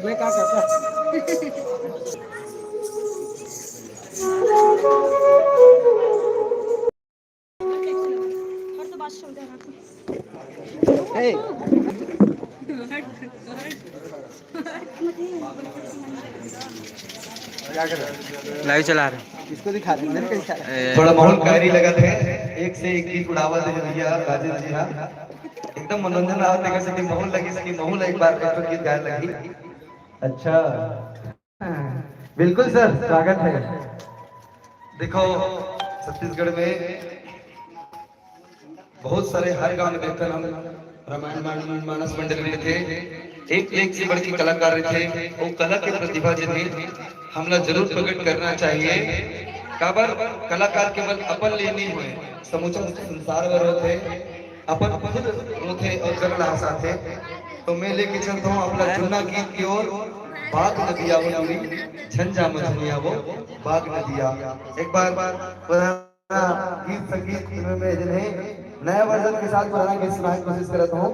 मैं क्या करता। ए क्या कर रहा है? लाइव चला रहे किसको दिखा रहे हैं? मेरे को दिखा रहे हैं। थोड़ा माहौल कायरी लगत है। एक से एक गीत उड़ावत है भैया राजेश जी। हाँ, एकदम मनोरंजन रावत देखा सके माहौल लगी सके माहौल एक बार एक गीत गाए लगी। अच्छा, बिल्कुल सर, स्वागत है। देखो, छत्तीसगढ़ में बहुत सारे हर गांव में देखकर हम रामायण मानस मंडल में थे। एक से बढ़ के कलाकार थे। वो कला के प्रतिभा जिन्हें हमला जरूर प्रकट करना चाहिए। काबर कलाकार केवल अपन लिए नहीं हुए, समूचा संसार भर होते, अपन खुद रोते और करना हंसाते। तो मैं लेके चलता हूँ अपना चुनना गीत की ओर। बाग नदिया वो नूरी झंझा मधुनिया वो बाग नदिया। एक बार पुराना गीत संगीत में जिन्हें नया वर्जन के साथ पुराना गीत सुनाने की कोशिश करता हूँ।